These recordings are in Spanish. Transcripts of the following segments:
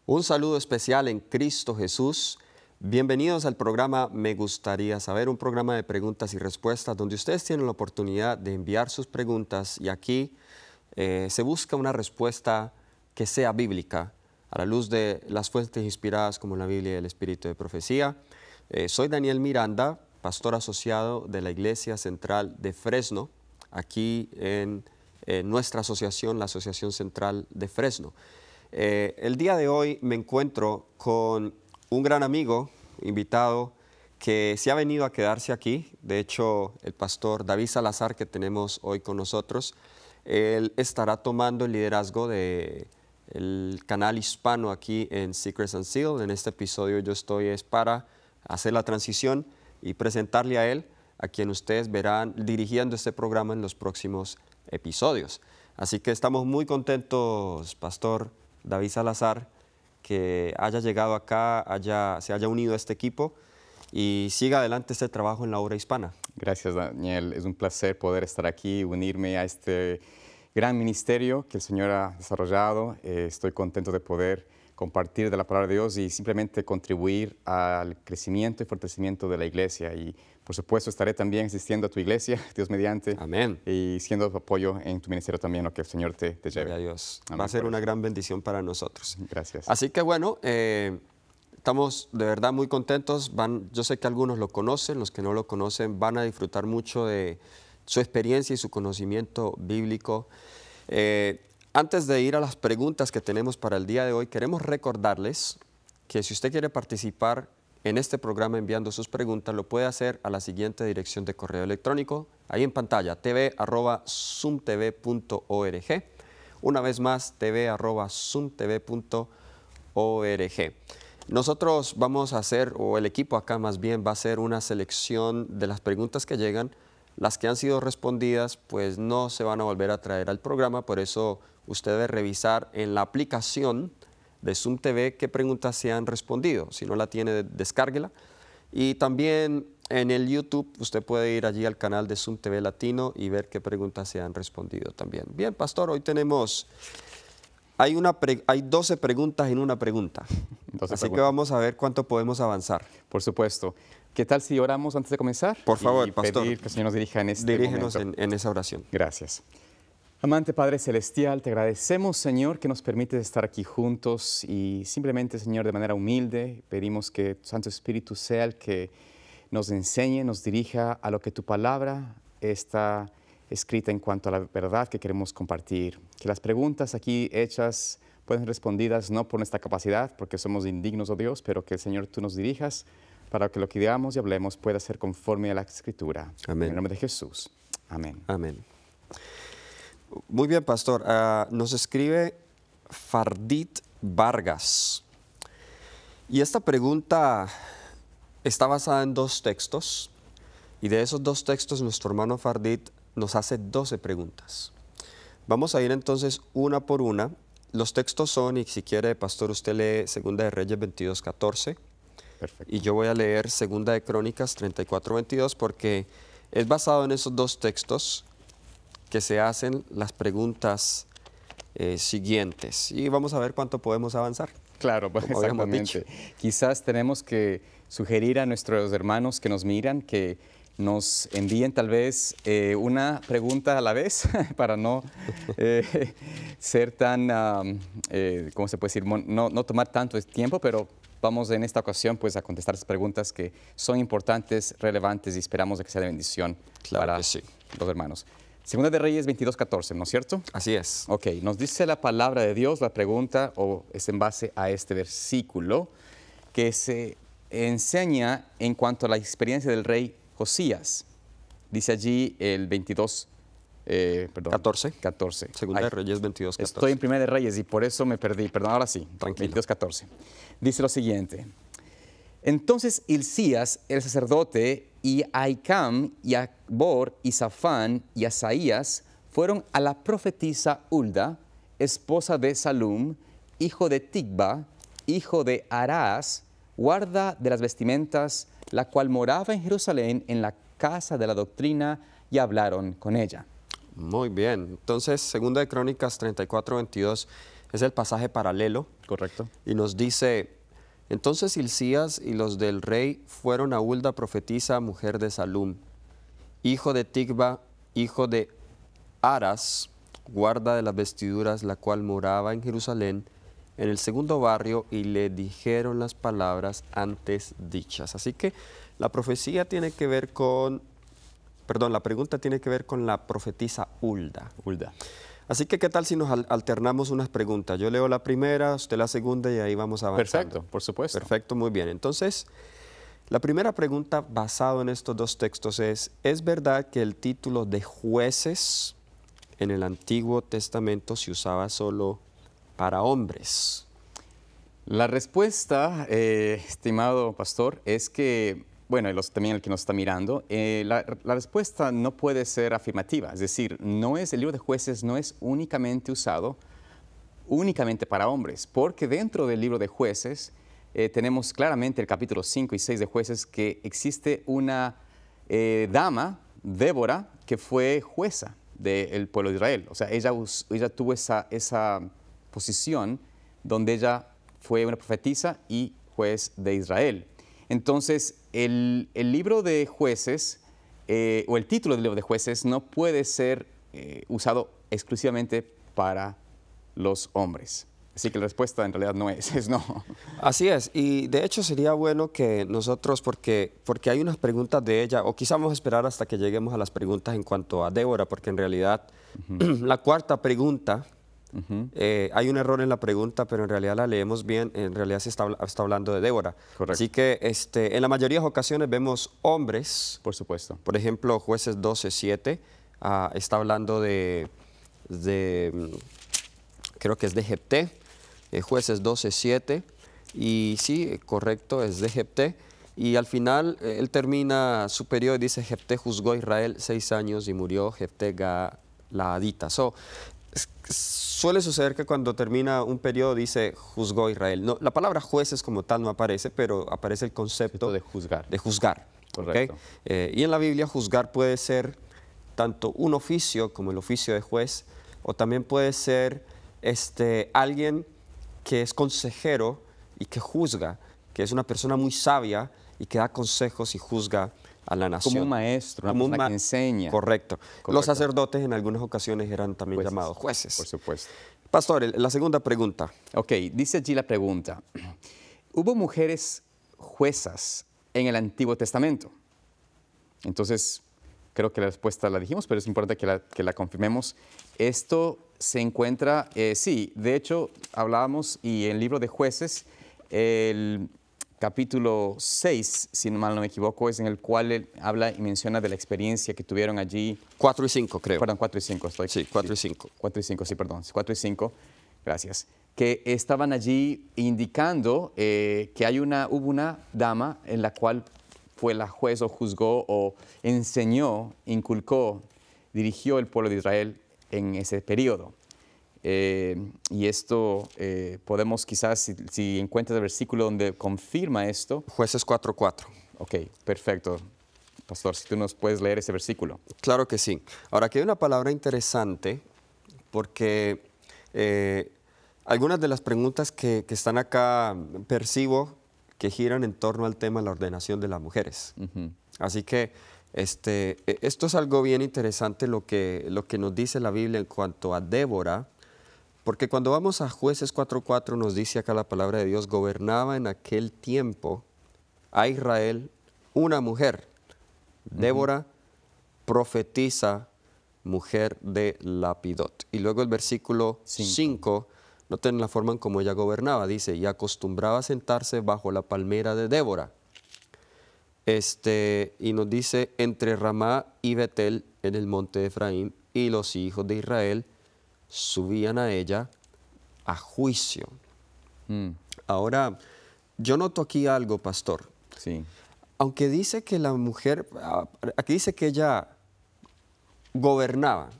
Un saludo especial en Cristo Jesús. Bienvenidos al programa Me Gustaría Saber, un programa de preguntas y respuestas donde ustedes tienen la oportunidad de enviar sus preguntas y aquí se busca una respuesta que sea bíblica a la luz de las fuentes inspiradas como la Biblia y el Espíritu de Profecía. Soy Daniel Miranda, pastor asociado de la Iglesia Central de Fresno, aquí en nuestra asociación, la Asociación Central de Fresno. El día de hoy me encuentro con un gran amigo, invitado, que se ha venido a quedarse aquí. De hecho, el pastor David Salazar, que tenemos hoy con nosotros, él estará tomando el liderazgo del canal hispano aquí en Secrets and Seal. En este episodio yo estoy para hacer la transición y presentarle a él, a quien ustedes verán dirigiendo este programa en los próximos episodios. Así que estamos muy contentos, pastor David Salazar, que haya llegado acá, se haya unido a este equipo y siga adelante este trabajo en la obra hispana. Gracias, Daniel. Es un placer poder estar aquí, unirme a este gran ministerio que el Señor ha desarrollado. Estoy contento de poder compartir de la palabra de Dios y simplemente contribuir al crecimiento y fortalecimiento de la iglesia. Y, por supuesto, estaré también asistiendo a tu iglesia, Dios mediante. Amén. Y siendo tu apoyo en tu ministerio también, lo que el Señor te lleve. Gloria a Dios. Amén. Va a ser una gran bendición para nosotros. Gracias. Así que bueno, estamos de verdad muy contentos. Yo sé que algunos lo conocen, los que no lo conocen van a disfrutar mucho de su experiencia y su conocimiento bíblico. Antes de ir a las preguntas que tenemos para el día de hoy, queremos recordarles que si usted quiere participar en este programa enviando sus preguntas, lo puede hacer a la siguiente dirección de correo electrónico, ahí en pantalla, tv@zoomtv.org. Una vez más, tv@zoomtv.org. Nosotros vamos a hacer, o el equipo acá más bien, va a hacer una selección de las preguntas que llegan. Las que han sido respondidas, pues no se van a volver a traer al programa, por eso usted debe revisar en la aplicación de Zoom TV qué preguntas se han respondido. Si no la tiene, descárguela. Y también en el YouTube usted puede ir allí al canal de Zoom TV Latino y ver qué preguntas se han respondido también. Bien, pastor, hoy tenemos, hay 12 preguntas en una pregunta. Así que vamos a ver cuánto podemos avanzar. Por supuesto. ¿Qué tal si oramos antes de comenzar? Por favor, pastor. Pedir que el Señor nos dirija en este Dirígenos momento. en esa oración. Gracias. Amante Padre Celestial, te agradecemos, Señor, que nos permites estar aquí juntos y simplemente, Señor, de manera humilde, pedimos que tu Santo Espíritu sea el que nos enseñe, nos dirija a lo que tu palabra está escrita en cuanto a la verdad que queremos compartir. Que las preguntas aquí hechas pueden ser respondidas no por nuestra capacidad, porque somos indignos, oh Dios, pero que, Señor, tú nos dirijas para que lo que digamos y hablemos pueda ser conforme a la Escritura. Amén. En el nombre de Jesús. Amén. Amén. Muy bien, pastor. Nos escribe Fardit Vargas. Y esta pregunta está basada en 2 textos. Y de esos 2 textos, nuestro hermano Fardit nos hace 12 preguntas. Vamos a ir entonces una por una. Los textos son, y si quiere, pastor, usted lee 2 de Reyes 22:14. Perfecto. Y yo voy a leer 2 de Crónicas 34:22 porque es basado en esos 2 textos que se hacen las preguntas siguientes. Y vamos a ver cuánto podemos avanzar. Claro, exactamente. Quizás tenemos que sugerir a nuestros hermanos que nos miran que nos envíen tal vez una pregunta a la vez para no ser tan, ¿cómo se puede decir? No tomar tanto tiempo, pero vamos en esta ocasión pues a contestar las preguntas que son importantes, relevantes y esperamos de que sea de bendición para los hermanos. Segunda de Reyes 22:14, ¿no es cierto? Así es. Ok, nos dice la palabra de Dios, la pregunta, o es en base a este versículo, que se enseña en cuanto a la experiencia del rey Josías. Dice allí el 14. Segunda de Reyes 22:14. Estoy en Primera de Reyes y por eso me perdí. Perdón, ahora sí. Tranquilo. 22:14. Dice lo siguiente. Entonces Hilcías, el sacerdote, y Ahicam, y Acbor, y Safán, y Asaías fueron a la profetisa Hulda, esposa de Salum, hijo de Tigba, hijo de Arás, guarda de las vestimentas, la cual moraba en Jerusalén en la casa de la doctrina, y hablaron con ella. Muy bien. Entonces, 2 de Crónicas 34:22 es el pasaje paralelo. Correcto. Y nos dice, entonces Hilcías y los del rey fueron a Hulda profetisa, mujer de Salum, hijo de Tigba, hijo de Aras, guarda de las vestiduras, la cual moraba en Jerusalén, en el segundo barrio, y le dijeron las palabras antes dichas. Así que la profecía tiene que ver con, la pregunta tiene que ver con la profetisa Hulda. Hulda. Así que, ¿qué tal si nos alternamos unas preguntas? Yo leo la primera, usted la segunda y ahí vamos avanzando. Perfecto, por supuesto. Perfecto, muy bien. Entonces, la primera pregunta basado en estos dos textos ¿es verdad que el título de jueces en el Antiguo Testamento se usaba solo para hombres? La respuesta, estimado pastor, es que, bueno, y también el que nos está mirando, la respuesta no puede ser afirmativa. Es decir, el libro de jueces no es únicamente usado únicamente para hombres, porque dentro del libro de jueces tenemos claramente el capítulo 5 y 6 de jueces que existe una dama, Débora, que fue jueza del pueblo de Israel. O sea, ella tuvo esa posición donde ella fue una profetisa y juez de Israel. Entonces, el libro de jueces, o el título del libro de jueces, no puede ser usado exclusivamente para los hombres. Así que la respuesta en realidad no es no. Así es, y de hecho sería bueno que nosotros, porque hay unas preguntas de ella, o quizá vamos a esperar hasta que lleguemos a las preguntas en cuanto a Débora, porque en realidad la cuarta pregunta, hay un error en la pregunta, pero en realidad la leemos bien, en realidad se está hablando de Débora. Correcto. Así que en la mayoría de ocasiones vemos hombres. Por supuesto. Por ejemplo, Jueces 12:7 está hablando creo que es de Jefté. Jueces 12:7, y sí, correcto, es de Jefté, y al final él termina su periodo y dice, Jefté juzgó a Israel 6 años y murió Jefté Galaadita. Suele suceder que cuando termina un periodo dice, juzgó a Israel. No, la palabra jueces como tal no aparece, pero aparece el concepto de juzgar. De juzgar. Correcto. ¿Okay? Y en la Biblia juzgar puede ser tanto un oficio como el oficio de juez, o también puede ser alguien que es consejero y que juzga, que es una persona muy sabia y que da consejos y juzga a la nación. Como un maestro, una persona que enseña. Correcto. Los sacerdotes en algunas ocasiones eran también llamados jueces. Por supuesto. Pastor, la segunda pregunta. Ok, dice allí la pregunta. ¿Hubo mujeres juezas en el Antiguo Testamento? Entonces, creo que la respuesta la dijimos, pero es importante que la confirmemos. Esto se encuentra, sí, de hecho hablábamos, y en el libro de jueces, el capítulo 6, si mal no me equivoco, es en el cual él habla y menciona de la experiencia que tuvieron allí. 4 y 5, creo. Perdón, 4 y 5 estoy. Sí, 4 y 5. 4 y 5, sí, perdón. 4 y 5, gracias. Que estaban allí indicando que hubo una dama en la cual fue la juez o juzgó o enseñó, inculcó, dirigió el pueblo de Israel en ese periodo. Y esto podemos quizás, si encuentras el versículo donde confirma esto. Jueces 4:4. Ok, perfecto. Pastor, si tú nos puedes leer ese versículo. Claro que sí. Ahora, aquí hay una palabra interesante, porque algunas de las preguntas que están acá percibo que giran en torno al tema de la ordenación de las mujeres. Así que esto es algo bien interesante lo que nos dice la Biblia en cuanto a Débora, porque cuando vamos a Jueces 4:4 nos dice acá la palabra de Dios, gobernaba en aquel tiempo a Israel una mujer, Débora, profetisa, mujer de Lapidot. Y luego el versículo 5, noten la forma en cómo ella gobernaba, dice, y acostumbraba a sentarse bajo la palmera de Débora. Y nos dice, entre Ramá y Betel en el monte de Efraín, y los hijos de Israel subían a ella a juicio. Ahora, yo noto aquí algo, pastor. Sí. Aunque dice que la mujer, aquí dice que ella gobernaba,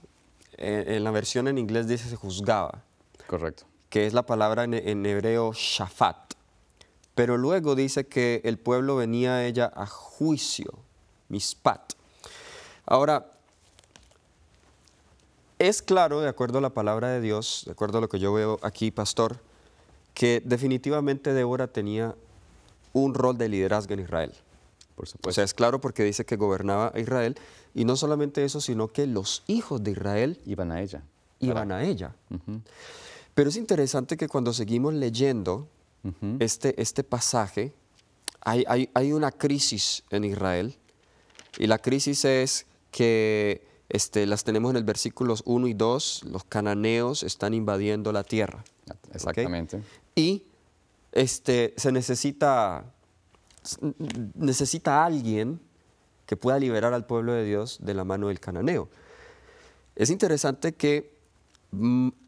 en la versión en inglés dice se juzgaba. Correcto. Que es la palabra en hebreo shafat. Pero luego dice que el pueblo venía a ella a juicio, mispat. Ahora, Es claro, de acuerdo a la palabra de Dios, de acuerdo a lo que yo veo aquí, pastor, que definitivamente Débora tenía un rol de liderazgo en Israel. Por O supuesto. sea, es claro porque dice que gobernaba a Israel, y no solamente eso, sino que los hijos de Israel Iban a ella. iban a ella. Ujú, Pero es interesante que cuando seguimos leyendo ujú. este pasaje, hay una crisis en Israel, y la crisis es que las tenemos en el versículos 1 y 2, los cananeos están invadiendo la tierra. ¿Ok? Exactamente. Y se necesita alguien que pueda liberar al pueblo de Dios de la mano del cananeo. Es interesante que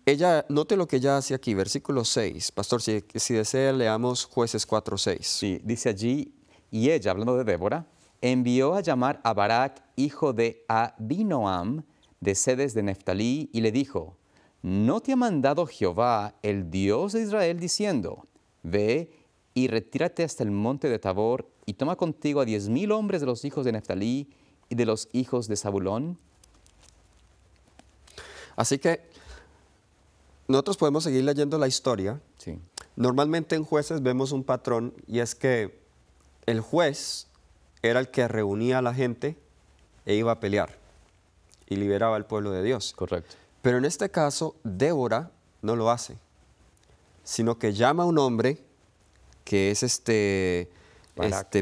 ella, note lo que ella hace aquí, versículo 6. Pastor, si desea, leamos Jueces 4:6. Sí, dice allí, y ella, hablando de Débora, envió a llamar a Barak, hijo de Abinoam, de Sedes de Neftalí, y le dijo, ¿no te ha mandado Jehová, el Dios de Israel, diciendo, ve y retírate hasta el monte de Tabor, y toma contigo a 10,000 hombres de los hijos de Neftalí y de los hijos de Zabulón? Así que nosotros podemos seguir leyendo la historia. Sí, Normalmente en Jueces vemos un patrón, y es que el juez era el que reunía a la gente e iba a pelear y liberaba al pueblo de Dios. correcto. Pero en este caso, Débora no lo hace, sino que llama a un hombre que es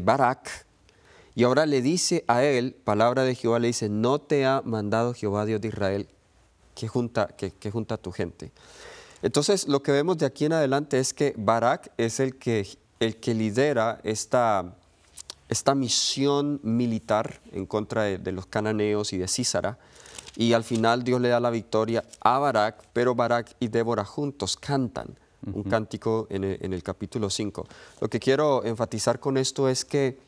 Barak, y ahora le dice a él, palabra de Jehová, le dice, no te ha mandado Jehová Dios de Israel que junta a tu gente. Entonces, lo que vemos de aquí en adelante es que Barak es el que lidera esta misión militar en contra de los cananeos y de Sísara, y al final Dios le da la victoria a Barak, pero Barak y Débora juntos cantan un cántico en el capítulo 5. Lo que quiero enfatizar con esto es que,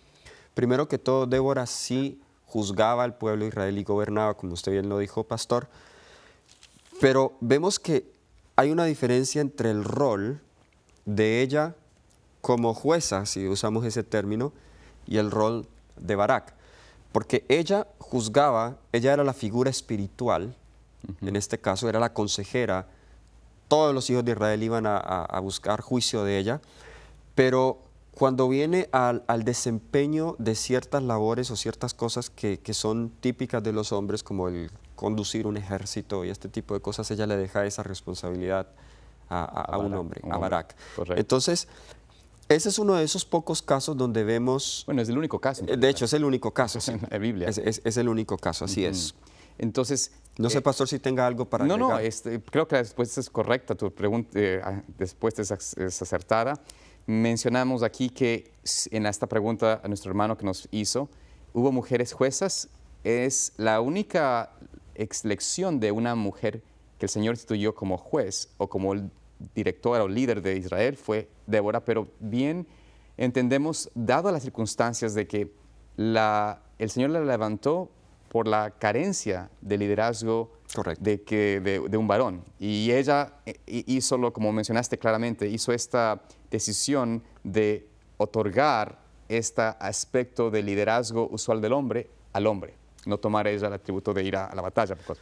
primero que todo, Débora sí juzgaba al pueblo de Israel y gobernaba, como usted bien lo dijo, pastor, pero vemos que hay una diferencia entre el rol de ella como jueza, si usamos ese término, y el rol de Barak. Porque ella juzgaba, ella era la figura espiritual, en este caso era la consejera, todos los hijos de Israel iban a buscar juicio de ella, pero cuando viene al desempeño de ciertas labores o ciertas cosas que son típicas de los hombres, como el conducir un ejército y este tipo de cosas, ella le deja esa responsabilidad a un hombre, a Barak. Correcto. Entonces, ese es uno de esos pocos casos donde vemos... Bueno, es el único caso. De hecho, es el único caso. Sí. En la Biblia. Es el único caso, así es. Entonces... No sé, pastor, si tenga algo para No, agregar. creo que la respuesta es correcta, tu pregunta respuesta es acertada. Mencionamos aquí que en esta pregunta a nuestro hermano que nos hizo, hubo mujeres juezas. Es la única elección de una mujer que el Señor instituyó como juez o como directora o líder de Israel fue Débora, pero bien entendemos, dado las circunstancias de que el Señor la levantó por la carencia de liderazgo de un varón. Y ella hizo, como mencionaste claramente, hizo esta decisión de otorgar este aspecto de liderazgo usual del hombre al hombre, no tomar ella el atributo de ir a la batalla, por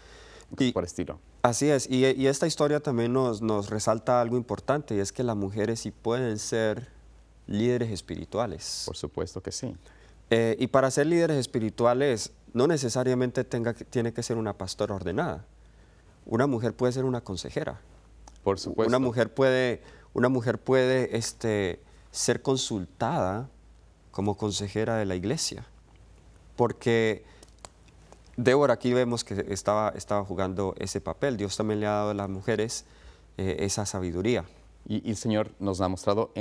el estilo. Así es, y esta historia también nos resalta algo importante, y es que las mujeres sí pueden ser líderes espirituales. Por supuesto que sí. Y para ser líderes espirituales no necesariamente tiene que ser una pastora ordenada. Una mujer puede ser una consejera. Por supuesto. Una mujer puede ser consultada como consejera de la iglesia. Porque Débora aquí vemos que estaba jugando ese papel. Dios también le ha dado a las mujeres esa sabiduría. Y el Señor nos ha mostrado,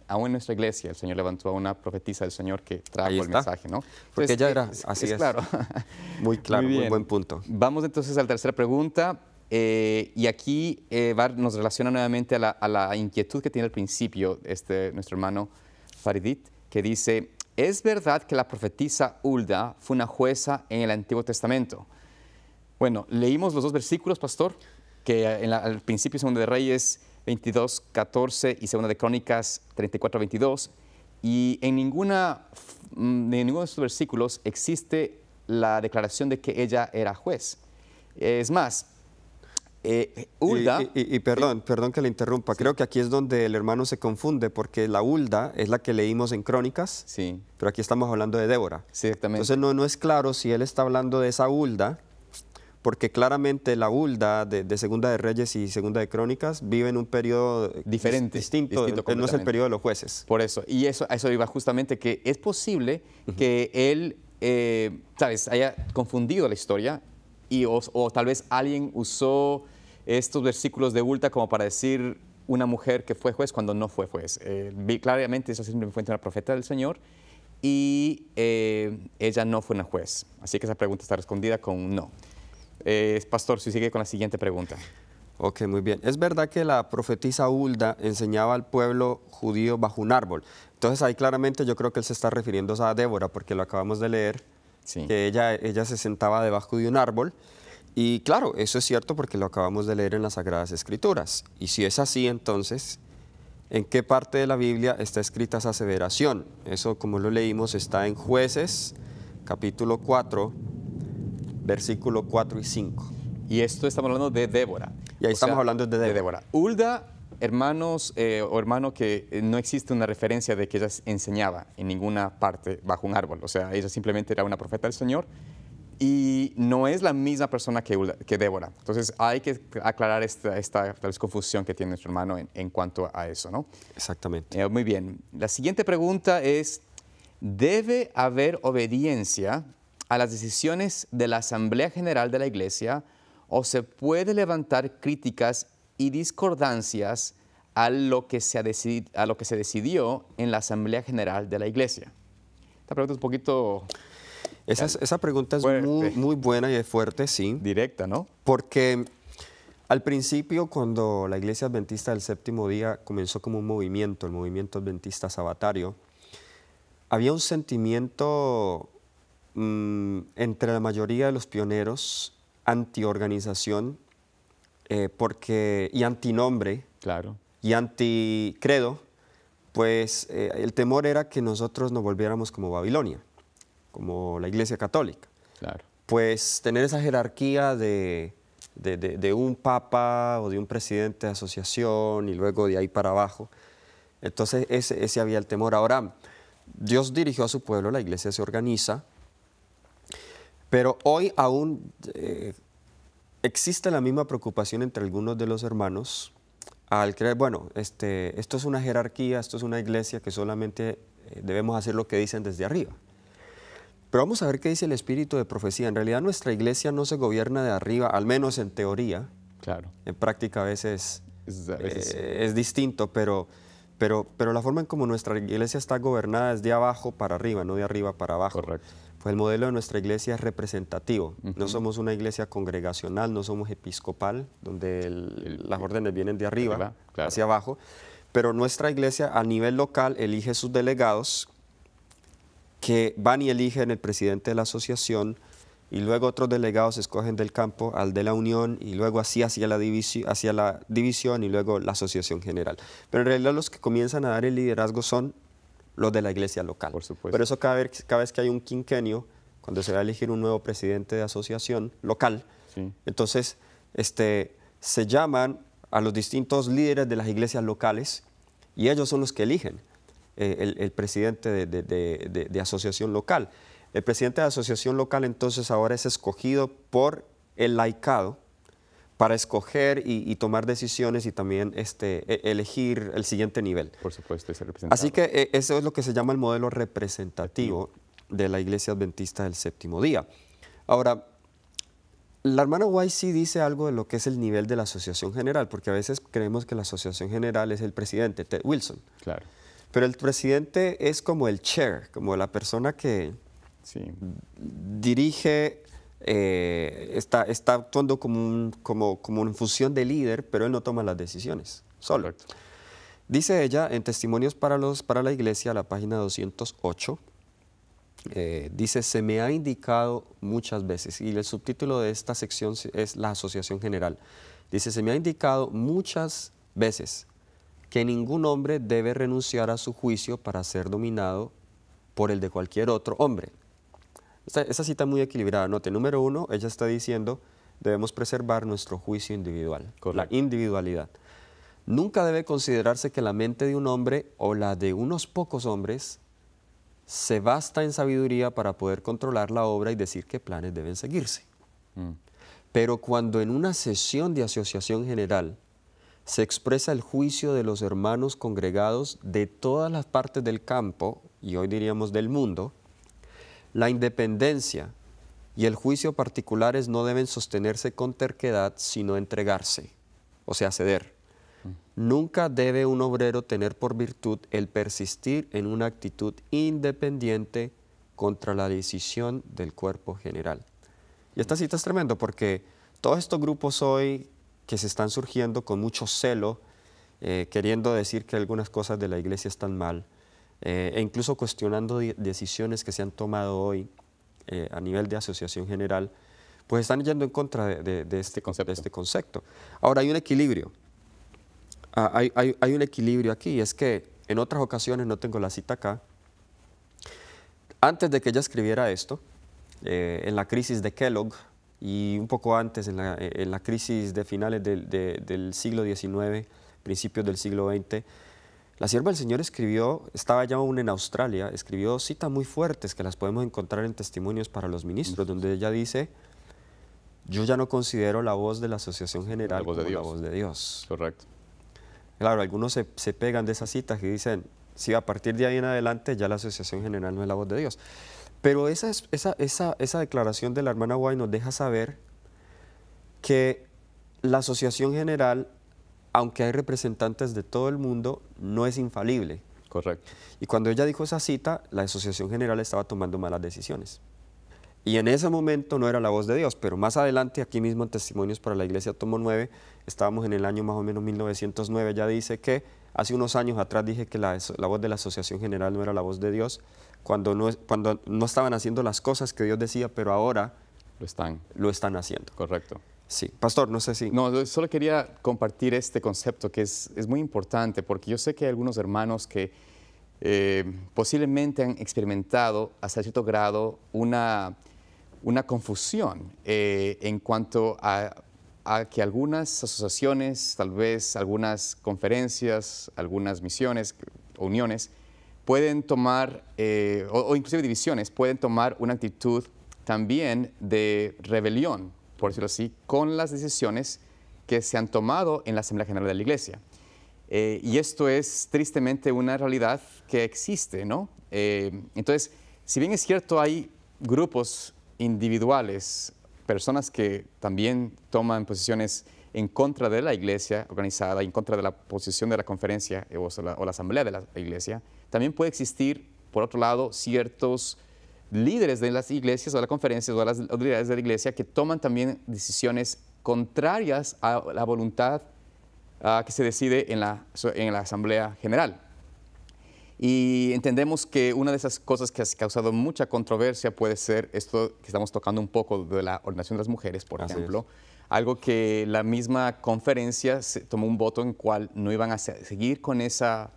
aún en nuestra iglesia, el Señor levantó a una profetisa del Señor que trajo el mensaje, ¿no? Porque Entonces, ella era, así es. Claro. Muy claro, muy buen punto. Vamos entonces a la tercera pregunta, y aquí nos relaciona nuevamente a la inquietud que tiene al principio nuestro hermano Faridit, que dice, ¿es verdad que la profetisa Hulda fue una jueza en el Antiguo Testamento? Bueno, leímos los dos versículos, pastor, que al principio son de Reyes 22:14 y segunda de Crónicas 34:22, y en ninguno de estos versículos existe la declaración de que ella era juez. Es más, Hulda... perdón que le interrumpa, Sí. creo que aquí es donde el hermano se confunde, porque la Hulda es la que leímos en Crónicas, Sí, pero aquí estamos hablando de Débora. sí, exactamente. Entonces no es claro si él está hablando de esa Hulda, porque claramente la Hulda de Segunda de Reyes y Segunda de Crónicas vive en un periodo Diferente, distinto, no es el completamente. periodo de los jueces. Por eso, y a eso iba justamente, que es posible que él, ¿sabes?, haya confundido la historia o tal vez alguien usó estos versículos de Hulda como para decir una mujer que fue juez cuando no fue juez. Claramente eso simplemente fue una profeta del Señor y ella no fue una juez. Así que esa pregunta está respondida con un no. Pastor, si sigue con la siguiente pregunta. Ok, muy bien. Es verdad que la profetisa Hulda enseñaba al pueblo judío bajo un árbol. Entonces ahí claramente yo creo que él se está refiriendo a Débora, porque lo acabamos de leer, Sí. que ella se sentaba debajo de un árbol. Y claro, eso es cierto porque lo acabamos de leer en las Sagradas Escrituras. Y si es así, entonces, ¿en qué parte de la Biblia está escrita esa aseveración? Eso, como lo leímos, está en Jueces, capítulo 4, versículo 4 y 5. Y esto estamos hablando de Débora. Y ahí estamos hablando de Débora. Hulda, hermanos o hermano, que no existe una referencia de que ella enseñaba en ninguna parte bajo un árbol. O sea, ella simplemente era una profeta del Señor y no es la misma persona que Débora. Entonces hay que aclarar esta tal vez confusión que tiene nuestro hermano en cuanto a eso, ¿no? Exactamente. Muy bien. La siguiente pregunta es, ¿debe haber obediencia a las decisiones de la Asamblea General de la Iglesia o se puede levantar críticas y discordancias a lo que se decidió en la Asamblea General de la Iglesia? Esta pregunta es un poquito Esa pregunta es fuerte. muy buena y es fuerte, sí, directa, ¿no? porque al principio, cuando la Iglesia Adventista del Séptimo Día comenzó como un movimiento, el movimiento adventista sabatario, había un sentimiento entre la mayoría de los pioneros anti-organización y antinombre Claro, y anti-credo, pues el temor era que nosotros nos volviéramos como Babilonia, como la Iglesia Católica. claro. Pues tener esa jerarquía de un papa o de un presidente de asociación y luego de ahí para abajo. Entonces ese había el temor. Ahora, Dios dirigió a su pueblo, la iglesia se organiza, pero hoy aún existe la misma preocupación entre algunos de los hermanos al creer, bueno, esto es una jerarquía, esto es una iglesia que solamente debemos hacer lo que dicen desde arriba. Pero vamos a ver qué dice el espíritu de profecía. En realidad nuestra iglesia no se gobierna de arriba, al menos en teoría. Claro. En práctica a veces Es es distinto, pero la forma en como nuestra iglesia está gobernada es de abajo para arriba, no de arriba para abajo. correcto. Pues el modelo de nuestra iglesia es representativo. No somos una iglesia congregacional, no somos episcopal, donde las órdenes vienen de arriba claro. hacia abajo. Pero nuestra iglesia a nivel local elige sus delegados que van y eligen el presidente de la asociación y luego otros delegados escogen del campo al de la unión y luego así hacia la división y luego la asociación general. Pero en realidad los que comienzan a dar el liderazgo son los de la iglesia local. Por supuesto. Por eso cada vez que hay un quinquenio, cuando se va a elegir un nuevo presidente de asociación local, Sí. entonces se llaman a los distintos líderes de las iglesias locales y ellos son los que eligen el presidente de asociación local. El presidente de asociación local entonces ahora es escogido por el laicado para escoger y tomar decisiones y también elegir el siguiente nivel. Por supuesto, es representado. Así que eso es lo que se llama el modelo representativo de la Iglesia Adventista del Séptimo Día. Ahora, la hermana White sí dice algo de lo que es el nivel de la Asociación General, porque a veces creemos que la Asociación General es el presidente, Ted Wilson. Claro. Pero el presidente es como el chair, como la persona que Sí. dirige, está actuando como en función de líder, pero él no toma las decisiones solo. Correcto. Dice ella en Testimonios para la Iglesia, la página 208, dice, se me ha indicado muchas veces, y el subtítulo de esta sección es la Asociación General. Dice, se me ha indicado muchas veces que ningún hombre debe renunciar a su juicio para ser dominado por el de cualquier otro hombre. Esa cita es muy equilibrada. Note, número uno, ella está diciendo, debemos preservar nuestro juicio individual, Correcto. la individualidad. Nunca debe considerarse que la mente de un hombre o la de unos pocos hombres se basta en sabiduría para poder controlar la obra y decir qué planes deben seguirse. Pero cuando en una sesión de asociación general se expresa el juicio de los hermanos congregados de todas las partes del campo, y hoy diríamos del mundo, la independencia y el juicio particulares no deben sostenerse con terquedad, sino entregarse, o sea, ceder. Nunca debe un obrero tener por virtud el persistir en una actitud independiente contra la decisión del cuerpo general. Y esta cita es tremendo porque todos estos grupos hoy que se están surgiendo con mucho celo, queriendo decir que algunas cosas de la iglesia están mal, e incluso cuestionando decisiones que se han tomado hoy a nivel de asociación general, pues están yendo en contra de este concepto. Ahora hay un equilibrio. Hay un equilibrio aquí, y es que en otras ocasiones, no tengo la cita acá, antes de que ella escribiera esto, en la crisis de Kellogg y un poco antes, en la crisis de finales del siglo XIX, principios del siglo XX, la sierva del Señor escribió, estaba ya aún en Australia, escribió citas muy fuertes que las podemos encontrar en Testimonios para los Ministros, donde ella dice: yo ya no considero la voz de la Asociación General como la voz de Dios. Correcto. Claro, algunos se pegan de esas citas y dicen, sí, a partir de ahí en adelante ya la Asociación General no es la voz de Dios. Pero esa declaración de la hermana White nos deja saber que la Asociación General, aunque hay representantes de todo el mundo, no es infalible. Correcto. Y cuando ella dijo esa cita, la Asociación General estaba tomando malas decisiones. Y en ese momento no era la voz de Dios, pero más adelante, aquí mismo en Testimonios para la Iglesia, tomo 9, estábamos en el año más o menos 1909, ya dice que hace unos años atrás dije que la voz de la Asociación General no era la voz de Dios, cuando no estaban haciendo las cosas que Dios decía, pero ahora lo están haciendo. Correcto. Sí, pastor, no sé si... No, yo solo quería compartir este concepto que es muy importante, porque yo sé que hay algunos hermanos que posiblemente han experimentado hasta cierto grado una confusión en cuanto a que algunas asociaciones, tal vez algunas conferencias, algunas misiones o uniones, pueden tomar, o inclusive divisiones, pueden tomar una actitud también de rebelión, por decirlo así, con las decisiones que se han tomado en la Asamblea General de la Iglesia. Y esto es tristemente una realidad que existe, ¿no? Entonces, si bien es cierto, hay grupos individuales, personas que también toman posiciones en contra de la iglesia organizada, en contra de la posición de la conferencia o la asamblea de la iglesia, también puede existir, por otro lado, ciertos líderes de las iglesias o de las conferencias o las autoridades de la iglesia que toman también decisiones contrarias a la voluntad que se decide en la asamblea general. Y entendemos que una de esas cosas que ha causado mucha controversia puede ser esto que estamos tocando un poco de la ordenación de las mujeres, por ejemplo. Algo que la misma conferencia tomó un voto en cual no iban a seguir con esa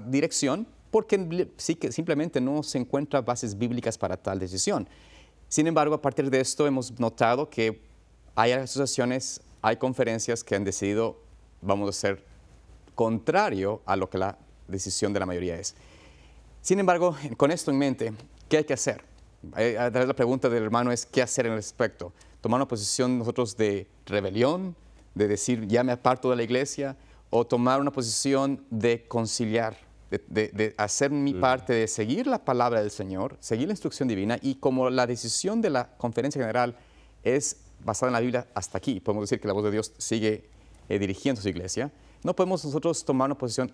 dirección porque simplemente no se encuentran bases bíblicas para tal decisión. Sin embargo, a partir de esto hemos notado que hay asociaciones, hay conferencias que han decidido, vamos a ser contrario a lo que la decisión de la mayoría es. Sin embargo, con esto en mente, ¿qué hay que hacer? A través de la pregunta del hermano es, ¿qué hacer en el respecto? ¿Tomar una posición nosotros de rebelión, de decir, ya me aparto de la iglesia? ¿O tomar una posición de conciliar, de hacer mi parte, de seguir la palabra del Señor, seguir la instrucción divina? Y como la decisión de la conferencia general es basada en la Biblia hasta aquí, podemos decir que la voz de Dios sigue dirigiendo su iglesia, no podemos nosotros tomar una posición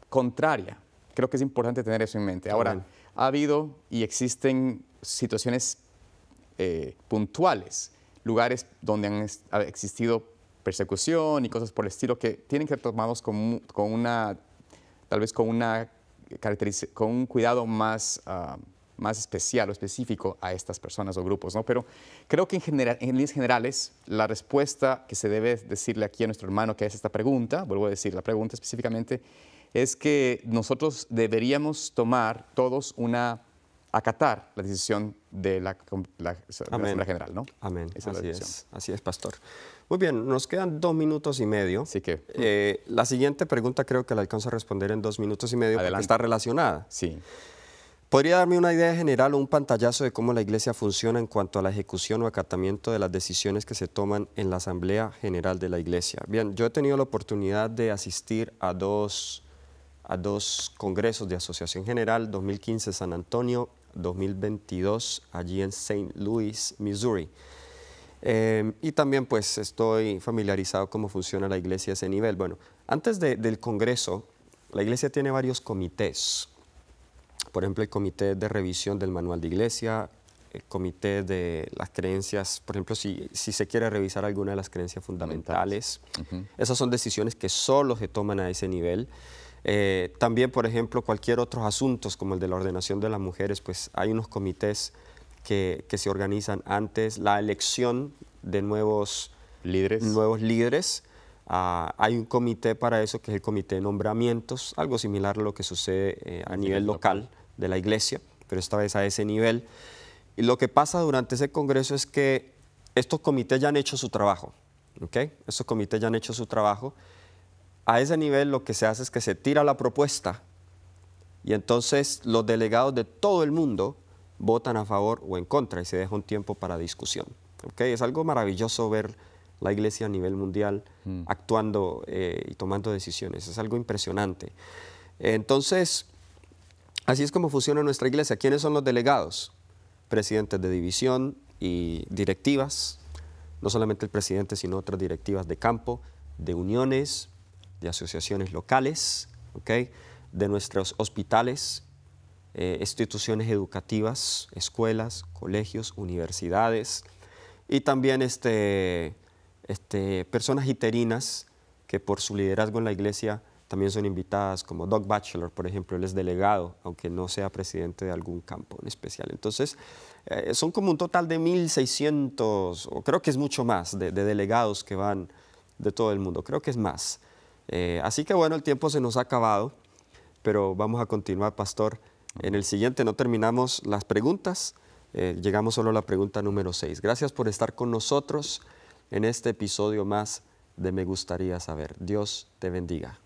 contraria. Creo que es importante tener eso en mente. Ahora, ha habido y existen situaciones puntuales, lugares donde ha existido persecución y cosas por el estilo que tienen que ser tomados tal vez con un cuidado más especial o específico a estas personas o grupos, ¿no? Pero creo que en líneas generales, la respuesta que se debe decirle aquí a nuestro hermano que hace esta pregunta, vuelvo a decir la pregunta específicamente, es que nosotros deberíamos tomar todos una acatar la decisión de la Asamblea General, ¿no? Amén. Esa es la decisión. Así es, pastor. Muy bien, nos quedan 2 minutos y medio. Así que... la siguiente pregunta creo que la alcanzo a responder en 2 minutos y medio porque está relacionada. Sí. ¿Podría darme una idea general o un pantallazo de cómo la iglesia funciona en cuanto a la ejecución o acatamiento de las decisiones que se toman en la Asamblea General de la Iglesia? Bien, yo he tenido la oportunidad de asistir a dos congresos de Asociación General, 2015 San Antonio, 2022 allí en St. Louis, Missouri. Y también pues estoy familiarizado cómo funciona la iglesia a ese nivel. Bueno, antes del congreso, la iglesia tiene varios comités. Por ejemplo, el comité de revisión del manual de iglesia, el comité de las creencias, por ejemplo, si se quiere revisar alguna de las creencias fundamentales. Esas son decisiones que solo se toman a ese nivel. También, por ejemplo, cualquier otros asuntos como el de la ordenación de las mujeres, pues hay unos comités que se organizan antes, la elección de nuevos líderes. Hay un comité para eso que es el comité de nombramientos, algo similar a lo que sucede a nivel local de la iglesia, pero esta vez a ese nivel. Y lo que pasa durante ese congreso es que estos comités ya han hecho su trabajo, ¿ok? Estos comités ya han hecho su trabajo. A ese nivel lo que se hace es que se tira la propuesta y entonces los delegados de todo el mundo votan a favor o en contra y se deja un tiempo para discusión, ¿ok? Es algo maravilloso ver la iglesia a nivel mundial actuando y tomando decisiones. Es algo impresionante. Entonces, así es como funciona nuestra iglesia. ¿Quiénes son los delegados? Presidentes de división y directivas. No solamente el presidente, sino otras directivas de campo, de uniones, de asociaciones locales, ¿okay? De nuestros hospitales, instituciones educativas, escuelas, colegios, universidades y también personas interinas que por su liderazgo en la iglesia también son invitadas, como Doug Batchelor, por ejemplo, él es delegado, aunque no sea presidente de algún campo en especial. Entonces, son como un total de 1.600, o creo que es mucho más, de delegados que van de todo el mundo, creo que es más. Así que bueno, el tiempo se nos ha acabado, pero vamos a continuar, pastor. En el siguiente no terminamos las preguntas, llegamos solo a la pregunta número 6. Gracias por estar con nosotros en este episodio más de Me Gustaría Saber. Dios te bendiga.